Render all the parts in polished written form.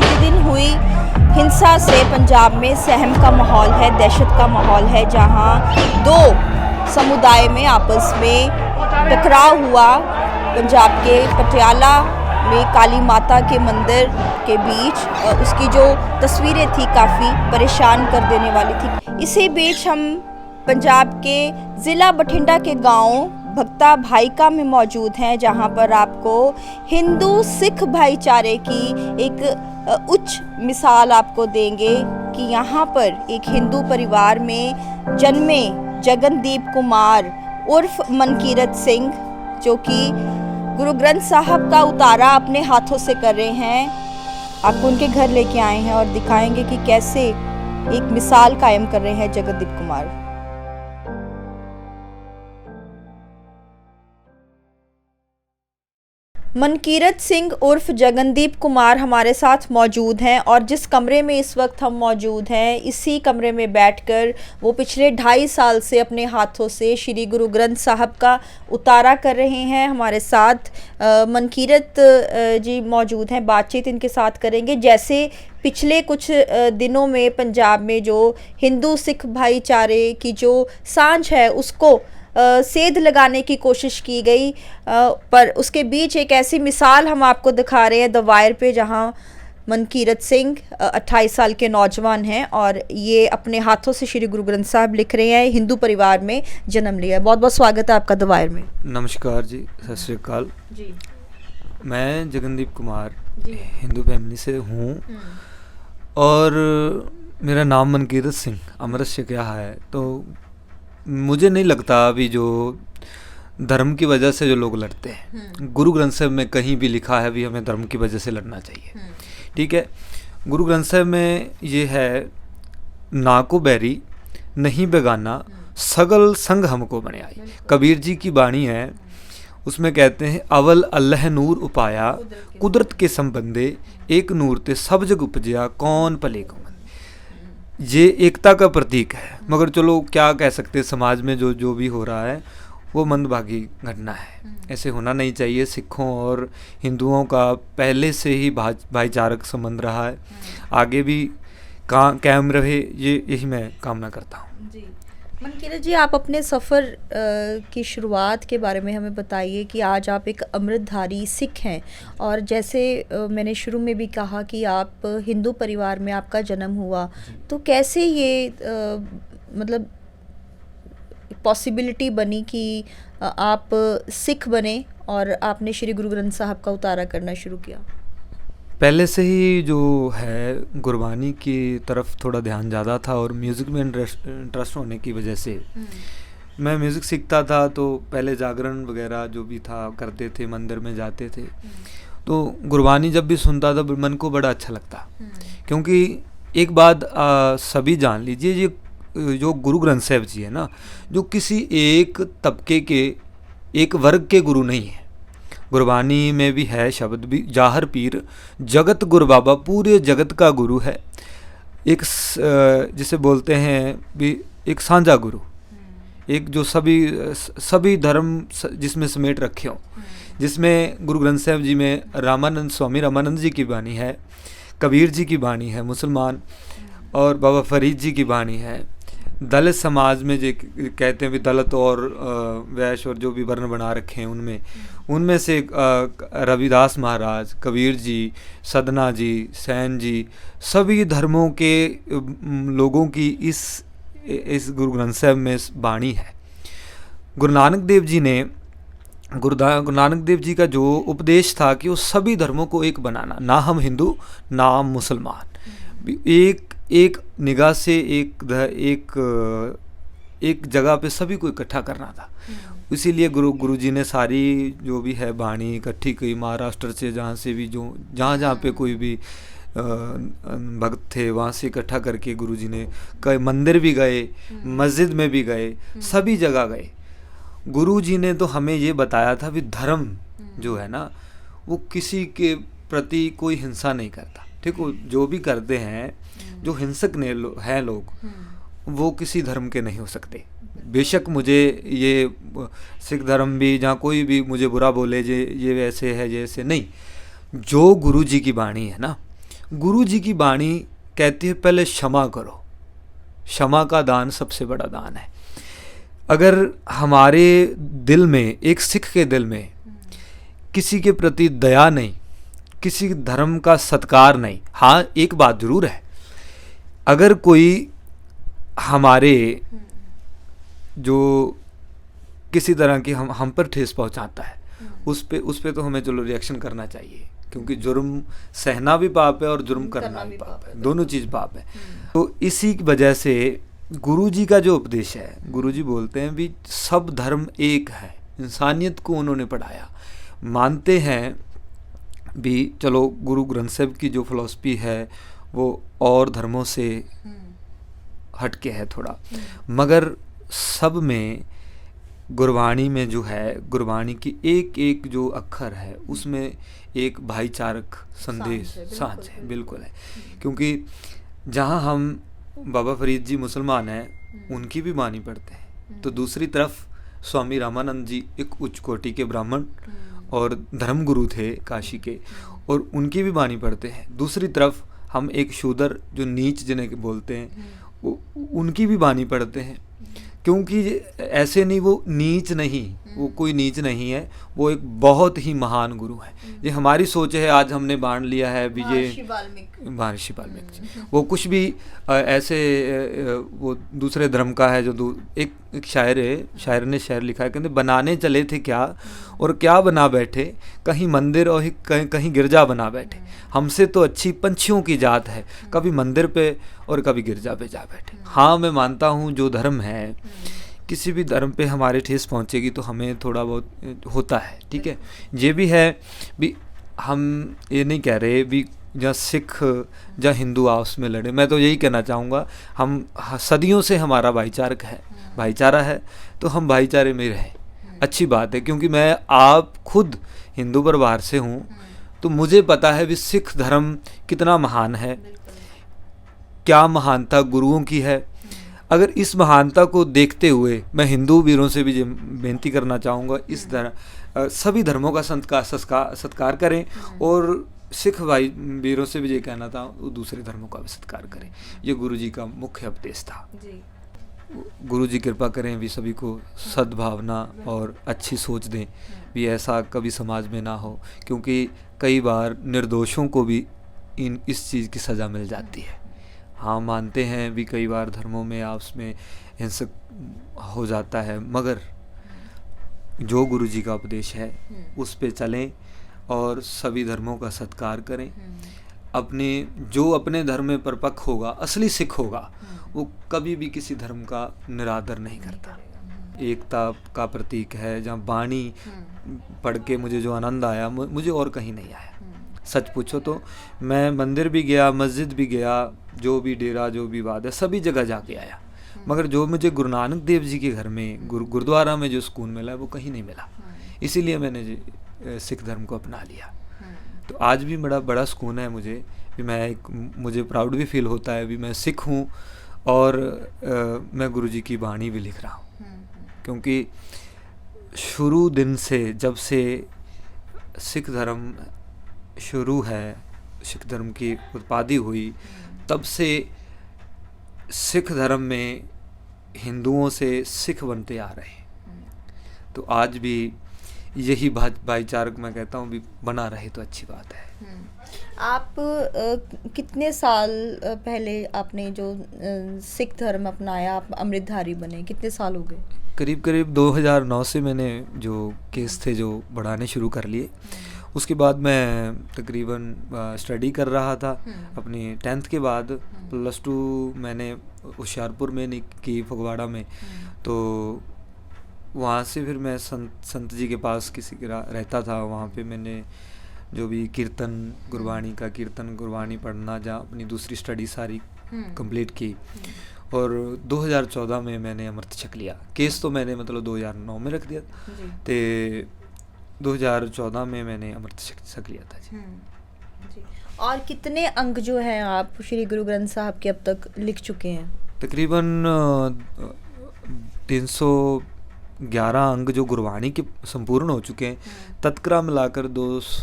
प्रतिदिन हुई हिंसा से पंजाब में सहम का माहौल है, दहशत का माहौल है, जहां दो समुदाय में आपस में टकराव हुआ। पंजाब के पटियाला में काली माता के मंदिर के बीच उसकी जो तस्वीरें थी काफ़ी परेशान कर देने वाली थी। इसी बीच हम पंजाब के ज़िला बठिंडा के गांव भक्ता भाईका में मौजूद हैं, जहां पर आपको हिंदू सिख भाईचारे की एक उच्च मिसाल आपको देंगे कि यहां पर एक हिंदू परिवार में जन्मे जगनदीप कुमार उर्फ मनकीरत सिंह, जो कि गुरु ग्रंथ साहब का उतारा अपने हाथों से कर रहे हैं, आपको उनके घर लेके आए हैं और दिखाएंगे कि कैसे एक मिसाल कायम कर रहे हैं जगनदीप कुमार। मनकीरत सिंह उर्फ जगनदीप कुमार हमारे साथ मौजूद हैं और जिस कमरे में इस वक्त हम मौजूद हैं, इसी कमरे में बैठकर वो पिछले 2.5 साल से अपने हाथों से श्री गुरु ग्रंथ साहब का उतारा कर रहे हैं। हमारे साथ मनकीरत जी मौजूद हैं, बातचीत इनके साथ करेंगे। जैसे पिछले कुछ दिनों में पंजाब में जो हिंदू सिख भाईचारे की जो सांझ है उसको सेध लगाने की कोशिश की गई, पर उसके बीच एक ऐसी मिसाल हम आपको दिखा रहे हैं द वायर पे, जहां मनकीरत सिंह 28 साल के नौजवान हैं और ये अपने हाथों से श्री गुरु ग्रंथ साहब लिख रहे हैं। हिंदू परिवार में जन्म लिया है। बहुत बहुत स्वागत है आपका द वायर में। नमस्कार जी, सत श्री अकाल जी। मैं जगनदीप कुमार जी। हिंदू फैमिली से हूँ और मेरा नाम मनकीरत सिंह अमृत से क्या है। तो मुझे नहीं लगता अभी जो धर्म की वजह से जो लोग लड़ते हैं, गुरु ग्रंथ साहब में कहीं भी लिखा है भी हमें धर्म की वजह से लड़ना चाहिए। ठीक है, गुरु ग्रंथ साहब में ये है, ना को बैरी नहीं बेगाना सगल संग हमको बने आई। कबीर जी की बाणी है, उसमें कहते हैं अवल अल्लाह नूर उपाया कुदरत के संबंधे एक नूर ते सब जग उपजया कौन भले को। ये एकता का प्रतीक है, मगर चलो क्या कह सकते हैं, समाज में जो भी हो रहा है वो मंदभागी घटना है। ऐसे होना नहीं चाहिए। सिखों और हिंदुओं का पहले से ही भाईचारक संबंध रहा है, आगे भी कायम रहे, यही मैं कामना करता हूँ जी। मनकीरत जी, आप अपने सफ़र की शुरुआत के बारे में हमें बताइए कि आज आप एक अमृतधारी सिख हैं और जैसे मैंने शुरू में भी कहा कि आप हिंदू परिवार में आपका जन्म हुआ, तो कैसे ये मतलब पॉसिबिलिटी बनी कि आप सिख बने और आपने श्री गुरु ग्रंथ साहब का उतारा करना शुरू किया? पहले से ही जो है गुरबानी की तरफ थोड़ा ध्यान ज़्यादा था और म्यूज़िक में इंटरेस्ट होने की वजह से मैं म्यूज़िक सीखता था। तो पहले जागरण वगैरह जो भी था करते थे, मंदिर में जाते थे, तो गुरबानी जब भी सुनता था मन को बड़ा अच्छा लगता। क्योंकि एक बात सभी जान लीजिए, ये जो गुरु ग्रंथ साहब जी है ना, जो किसी एक तबके के एक वर्ग के गुरु नहीं है। गुरबानी में भी है शब्द भी, जाहर पीर जगत गुरु बाबा पूरे जगत का गुरु है। एक जिसे बोलते हैं भी एक साझा गुरु, एक जो सभी धर्म जिसमें समेट रखे हों, जिसमें गुरु ग्रंथ साहब जी में रामानंद स्वामी रामानंद जी की बाणी है, कबीर जी की बाणी है मुसलमान, और बाबा फरीद जी की बाणी है। दलित समाज में जो कहते हैं भी दलित और वैश्य और जो भी वर्ण बना रखे हैं, उनमें से रविदास महाराज, कबीर जी, सदना जी, सैन जी, सभी धर्मों के लोगों की इस गुरु ग्रंथ साहब में बाणी है। गुरु नानक देव जी का जो उपदेश था कि वो सभी धर्मों को एक बनाना, ना हम हिंदू ना हम मुसलमान, एक निगाह से एक जगह पे सभी को इकट्ठा करना था। इसीलिए गुरु जी ने सारी जो भी है बाणी इकट्ठी की, महाराष्ट्र से जहाँ से भी जहाँ पे कोई भी भक्त थे वहाँ से इकट्ठा करके गुरु जी ने कई मंदिर भी गए, मस्जिद में भी गए, सभी जगह गए। गुरु जी ने तो हमें ये बताया था भी धर्म जो है ना, वो किसी के प्रति कोई हिंसा नहीं करता। ठीक हो, जो भी करते हैं, जो हिंसक हैं लोग, वो किसी धर्म के नहीं हो सकते। बेशक मुझे ये सिख धर्म भी जहाँ कोई भी मुझे बुरा बोले, ये वैसे है जैसे नहीं, जो गुरु जी की बाणी है ना, गुरु जी की बाणी कहती है पहले क्षमा करो, क्षमा का दान सबसे बड़ा दान है। अगर हमारे दिल में, एक सिख के दिल में किसी के प्रति दया नहीं, किसी धर्म का सत्कार नहीं, हाँ एक बात जरूर है, अगर कोई हमारे जो किसी तरह की हम पर ठेस पहुंचाता है, उस पे तो हमें चलो रिएक्शन करना चाहिए, क्योंकि जुर्म सहना भी पाप है और जुर्म करना भी पाप है, दोनों चीज़ पाप है। तो इसी की वजह से गुरु जी का जो उपदेश है, गुरु जी बोलते हैं भी सब धर्म एक है, इंसानियत को उन्होंने पढ़ाया। मानते हैं भी चलो गुरु ग्रंथ साहिब की जो फिलॉसफी है वो और धर्मों से हटके है थोड़ा, मगर सब में गुरबाणी में जो है, गुरबाणी की एक एक जो अक्षर है उसमें एक भाईचारक संदेश सांझ है, बिल्कुल है। क्योंकि जहाँ हम बाबा फरीद जी मुसलमान हैं, उनकी भी बानी पढ़ते हैं, तो दूसरी तरफ स्वामी रामानंद जी एक उच्च कोटि के ब्राह्मण और धर्मगुरु थे काशी के, और उनकी भी बानी पढ़ते हैं। दूसरी तरफ हम एक शूद्र जो नीच जिन्हें बोलते हैं, उनकी भी बानी पढ़ते हैं। क्योंकि ऐसे नहीं, वो नीच नहीं, वो कोई नीच नहीं है, वो एक बहुत ही महान गुरु है। ये हमारी सोच है, आज हमने बांट लिया है भी ये महर्षि वाल्मीकि, वो कुछ भी ऐसे वो दूसरे धर्म का है। जो एक शायर है, शायर ने शायर लिखा है, कहते बनाने चले थे क्या और क्या बना बैठे, कहीं मंदिर और कहीं गिरजा बना बैठे, हमसे तो अच्छी पंछियों की जात है, कभी मंदिर पे और कभी गिरजा पे जा बैठे। हाँ मैं मानता हूँ जो धर्म है, किसी भी धर्म पे हमारे ठेस पहुँचेगी तो हमें थोड़ा बहुत होता है, ठीक है। ये भी है भी, हम ये नहीं कह रहे भी जहाँ सिख जहाँ हिंदू आपस में लड़े। मैं तो यही कहना चाहूँगा, हम सदियों से हमारा भाईचारा है, तो हम भाईचारे में रहें, अच्छी बात है। क्योंकि मैं आप खुद हिंदू परिवार से हूँ, तो मुझे पता है भी सिख धर्म कितना महान है, क्या महानता गुरुओं की है। अगर इस महानता को देखते हुए मैं हिंदू वीरों से भी बेनती करना चाहूँगा, इस तरह सभी धर्मों का सत्कार करें, और सिख भाई वीरों से भी ये कहना था वो दूसरे धर्मों का भी सत्कार करें। ये गुरु जी का मुख्य उपदेश था। गुरु जी कृपा करें भी सभी को सद्भावना और अच्छी सोच दें भी, ऐसा कभी समाज में ना हो, क्योंकि कई बार निर्दोषों को भी इस चीज़ की सज़ा मिल जाती है। हाँ मानते हैं भी कई बार धर्मों में आपस में हिंसक हो जाता है, मगर जो गुरु जी का उपदेश है उस पे चलें और सभी धर्मों का सत्कार करें। अपने धर्म में परिपक्व होगा, असली सिख होगा, वो कभी भी किसी धर्म का निरादर नहीं करता। एकता का प्रतीक है। जहाँ बाणी पढ़ के मुझे जो आनंद आया, मुझे और कहीं नहीं आया। सच पूछो तो मैं मंदिर भी गया, मस्जिद भी गया, जो भी डेरा जो भी बात है सभी जगह जाके आया, मगर जो मुझे गुरु नानक देव जी के घर में गुरुद्वारा में जो सुकून मिला है वो कहीं नहीं मिला। इसीलिए मैंने सिख धर्म को अपना लिया। तो आज भी बड़ा सुकून है मुझे कि मुझे प्राउड भी फील होता है भी मैं सिख हूँ, और मैं गुरु जी की बाणी भी लिख रहा हूँ। क्योंकि शुरू दिन से, जब से सिख धर्म शुरू है, सिख धर्म की उत्पत्ति हुई, तब से सिख धर्म में हिंदुओं से सिख बनते आ रहे हैं। तो आज भी यही भाईचारक मैं कहता हूँ भी बना रहे तो अच्छी बात है। आप कितने साल पहले आपने जो सिख धर्म अपनाया, आप अमृतधारी बने, कितने साल हो गए? करीब 2009 से मैंने जो केस थे जो बढ़ाने शुरू कर लिए। उसके बाद मैं तकरीबन स्टडी कर रहा था। अपनी 10th के बाद +2 मैंने होशियारपुर में की, फगवाड़ा में। तो वहाँ से फिर मैं संत जी के पास किसी के रहता था। वहाँ पे मैंने जो भी कीर्तन गुरबाणी पढ़ना, जहाँ अपनी दूसरी स्टडी सारी कंप्लीट की। और 2014 में मैंने अमृत छक लिया। केस तो मैंने 2009 में रख दिया, तो 2014 में मैंने अमृत छक लिया था जी। और कितने अंग जो हैं आप श्री गुरु ग्रंथ साहब के अब तक लिख चुके हैं? तकरीबन 300 11 अंग जो गुरबाणी के संपूर्ण हो चुके हैं, तत्करा मिलाकर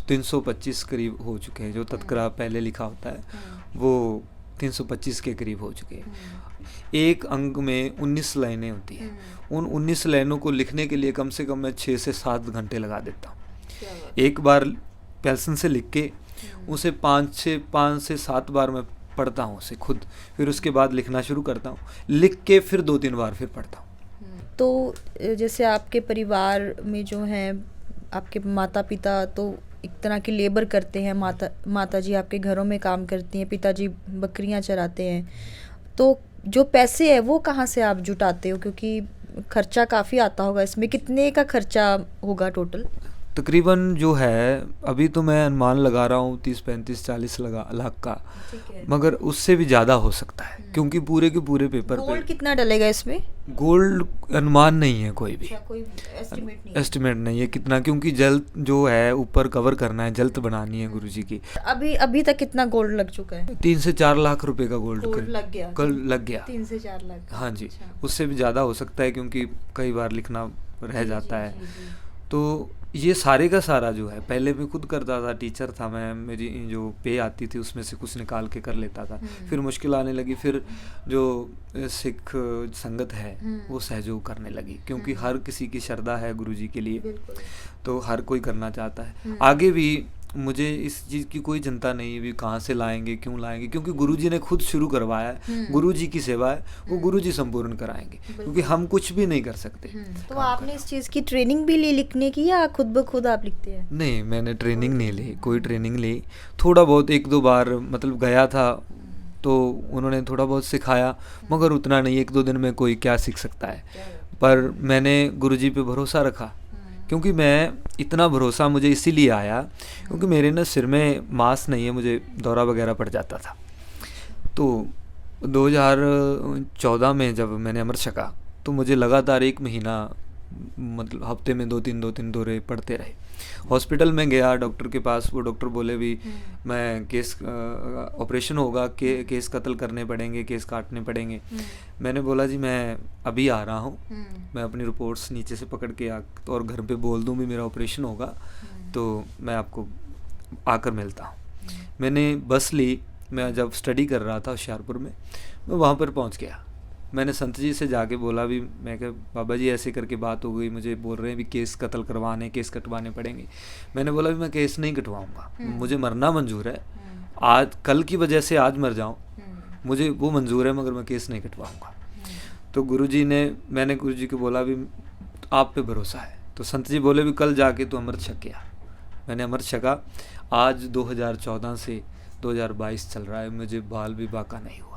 325 करीब हो चुके हैं। जो तत्करा पहले लिखा होता है वो 325 के करीब हो चुके हैं। एक अंग में 19 लाइनें होती हैं। उन 19 लाइनों को लिखने के लिए कम से कम मैं 6 से 7 घंटे लगा देता हूँ। एक बार पेंसिल से लिख के उसे 5 से 7 बार मैं पढ़ता हूँ उसे खुद, फिर उसके बाद लिखना शुरू करता हूँ, लिख के फिर 2-3 बार फिर पढ़ता हूँ। तो जैसे आपके परिवार में जो हैं आपके माता पिता तो एक तरह की लेबर करते हैं, माता जी आपके घरों में काम करती हैं, पिताजी बकरियां चराते हैं, तो जो पैसे है वो कहाँ से आप जुटाते हो? क्योंकि खर्चा काफ़ी आता होगा इसमें, कितने का खर्चा होगा टोटल? तकरीबन जो है अभी तो मैं अनुमान लगा रहा हूँ 30-35-40 लाख का, मगर उससे भी ज़्यादा हो सकता है क्योंकि पूरे के पूरे पेपर पे गोल्ड कितना डलेगा इसमें? गोल्ड अनुमान नहीं है, कोई भी कोई एस्टिमेट नहीं है कितना, क्योंकि जल्द जो है ऊपर कवर करना है, जल्द बनानी है गुरुजी की। अभी तक कितना गोल्ड लग चुका है? 3 से 4 लाख रुपए का गोल्ड लग गया? कल लग गया 3 से 4 लाख? हाँ जी, उससे भी ज़्यादा हो सकता है क्योंकि कई बार लिखना रह जाता है। तो ये सारे का सारा जो है, पहले मैं खुद करता था, टीचर था मैं, मेरी जो पे आती थी उसमें से कुछ निकाल के कर लेता था। फिर मुश्किल आने लगी, फिर जो सिख संगत है वो सहयोग करने लगी, क्योंकि हर किसी की श्रद्धा है गुरुजी के लिए, तो हर कोई करना चाहता है। आगे भी मुझे इस चीज़ की कोई चिंता नहीं है भी कहाँ से लाएंगे, क्यों लाएंगे, क्योंकि गुरुजी ने खुद शुरू करवाया है। गुरुजी की सेवा है, वो गुरुजी संपूर्ण कराएंगे, क्योंकि हम कुछ भी नहीं कर सकते। तो आपने इस चीज़ की ट्रेनिंग भी ली लिखने की, या खुद ब खुद आप लिखते हैं? नहीं, मैंने ट्रेनिंग नहीं ली, कोई ट्रेनिंग ली, थोड़ा बहुत 1-2 बार मतलब गया था तो उन्होंने थोड़ा बहुत सिखाया, मगर उतना नहीं, 1-2 दिन में कोई क्या सीख सकता है। पर मैंने गुरुजी पे भरोसा रखा, क्योंकि मैं इतना भरोसा मुझे इसीलिए आया क्योंकि मेरे ना सिर में मांस नहीं है, मुझे दौरा वगैरह पड़ जाता था। तो 2014 में जब मैंने अमृत छका तो मुझे लगातार 1 महीना मतलब हफ्ते में 2-3 दौरे पड़ते रहे। हॉस्पिटल में गया डॉक्टर के पास, वो डॉक्टर बोले भी मैं केस ऑपरेशन होगा, केस कत्ल करने पड़ेंगे, केस काटने पड़ेंगे। मैंने बोला जी मैं अभी आ रहा हूँ, मैं अपनी रिपोर्ट्स नीचे से पकड़ के और घर पे बोल दूँ भी मेरा ऑपरेशन होगा तो मैं आपको आकर मिलता हूँ। मैंने बस ली, मैं जब स्टडी कर रहा था होशियारपुर में, मैं वहाँ पर पहुँच गया। मैंने संत जी से जाके बोला भी, मैं कहा बाबा जी ऐसे करके बात हो गई, मुझे बोल रहे हैं भी केस कत्ल करवाने, केस कटवाने पड़ेंगे। मैंने बोला भी मैं केस नहीं कटवाऊंगा, मुझे मरना मंजूर है, आज कल की वजह से आज मर जाऊं, मुझे वो मंजूर है, मगर मैं केस नहीं कटवाऊंगा। तो गुरुजी ने, मैंने गुरुजी को बोला भी आप पे भरोसा है, तो संत जी बोले भी कल जाके तो अमृत छक गया। मैंने अमृत छका, आज 2014 से 2022 चल रहा है, मुझे बाल भी बाका नहीं हुआ,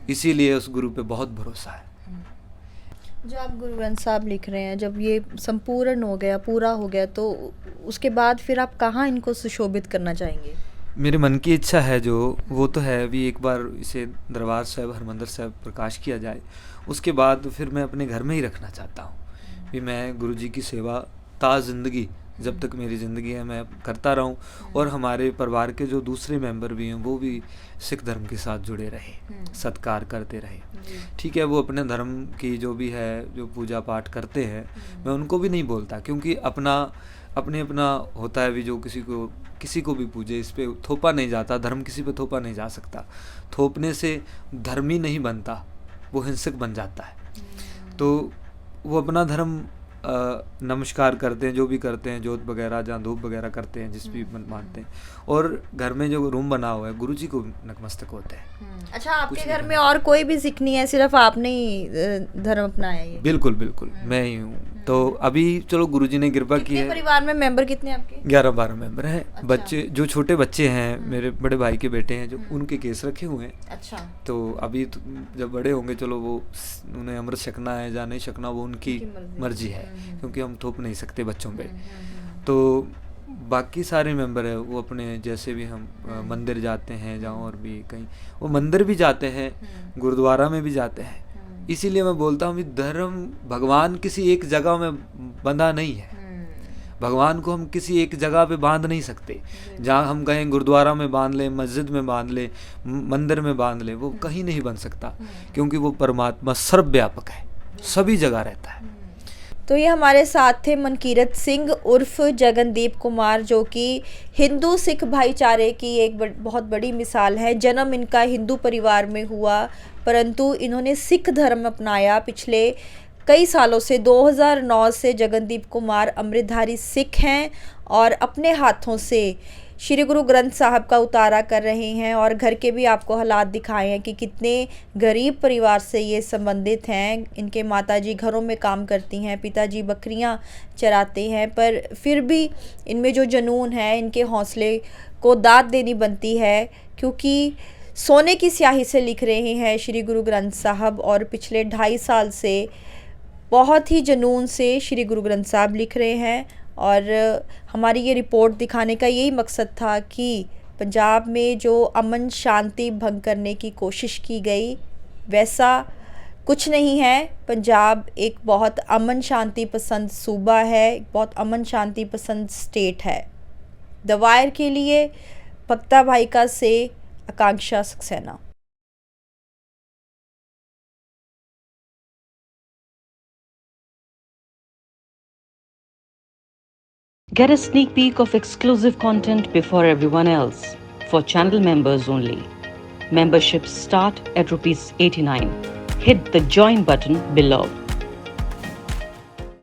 इसीलिए उस गुरु पे बहुत भरोसा है। जो आप गुरु ग्रंथ साहब लिख रहे हैं, जब ये संपूर्ण हो गया, पूरा हो गया, तो उसके बाद फिर आप कहाँ इनको सुशोभित करना चाहेंगे? मेरे मन की इच्छा है जो, वो तो है भी एक बार इसे दरबार साहब, हरमंदिर साहब प्रकाश किया जाए, उसके बाद फिर मैं अपने घर में ही रखना चाहता हूँ भी मैं गुरुजी की सेवा ता ज़िंदगी, जब तक मेरी ज़िंदगी है मैं करता रहूं, और हमारे परिवार के जो दूसरे मेंबर भी हैं वो भी सिख धर्म के साथ जुड़े रहे, सत्कार करते रहे। ठीक है, वो अपने धर्म की जो भी है, जो पूजा पाठ करते हैं, मैं उनको भी नहीं बोलता, क्योंकि अपना होता है भी, जो किसी को भी पूजे, इस पे थोपा नहीं जाता, धर्म किसी पे थोपा नहीं जा सकता। थोपने से धर्म ही नहीं बनता, वो हिंसक बन जाता है। तो वो अपना धर्म नमस्कार करते हैं, जो भी करते हैं, जोत वगैरह जहाँ धूप वगैरह करते हैं, जिस भी मानते हैं, और घर में जो रूम बना हुआ है गुरुजी को नतमस्तक होते हैं। अच्छा, आपके घर में और कोई भी सिख नहीं है, सिर्फ आपने ही धर्म अपनाया है? बिल्कुल बिल्कुल, मैं ही हूँ। तो अभी चलो गुरुजी ने कृपा की है। परिवार में मेंबर कितने आपके? 11-12 मेंबर हैं। अच्छा। बच्चे जो छोटे बच्चे हैं, मेरे बड़े भाई के बेटे हैं, जो उनके केस रखे हुए हैं। अच्छा। तो अभी तो जब बड़े होंगे, चलो वो उन्हें अमृत छकना है या नहीं छकना, वो उनकी मर्जी है, क्योंकि हम थोप नहीं सकते बच्चों पे। तो बाकी सारे मेंबर है वो अपने, जैसे भी हम मंदिर जाते हैं, जहाँ और भी कहीं, वो मंदिर भी जाते हैं, गुरुद्वारा में भी जाते हैं। इसीलिए मैं बोलता हूँ, धर्म, भगवान किसी एक जगह में बंधा नहीं है। भगवान को हम किसी एक जगह पे बांध नहीं सकते। जहाँ हम कहें गुरुद्वारा में बांध ले, मस्जिद में बांध ले, मंदिर में बांध ले, वो कहीं नहीं बन सकता, क्योंकि वो परमात्मा सर्वव्यापक है, सभी जगह रहता है। तो ये हमारे साथ थे मनकीरत सिंह उर्फ जगनदीप कुमार, जो कि हिंदू सिख भाईचारे की एक बहुत बड़ी मिसाल है। जन्म इनका हिंदू परिवार में हुआ, परंतु इन्होंने सिख धर्म अपनाया। पिछले कई सालों से 2009 से जगनदीप कुमार अमृतधारी सिख हैं और अपने हाथों से श्री गुरु ग्रंथ साहब का उतारा कर रहे हैं। और घर के भी आपको हालात दिखाए हैं कि कितने गरीब परिवार से ये संबंधित हैं। इनके माताजी घरों में काम करती हैं, पिताजी बकरियां चराते हैं, पर फिर भी इनमें जो जुनून है, इनके हौसले को दाद देनी बनती है, क्योंकि सोने की स्याही से लिख रहे हैं श्री गुरु ग्रंथ साहब और पिछले 2.5 साल से बहुत ही जुनून से श्री गुरु ग्रंथ साहब लिख रहे हैं। और हमारी ये रिपोर्ट दिखाने का यही मकसद था कि पंजाब में जो अमन शांति भंग करने की कोशिश की गई, वैसा कुछ नहीं है। पंजाब एक बहुत अमन शांति पसंद सूबा है, बहुत अमन शांति पसंद स्टेट है। द वायर के लिए भक्ता भाईका से आकांक्षा Saxena. Get a sneak peek of exclusive content before everyone else. For channel members only. Memberships start at ₹89. Hit the join button below.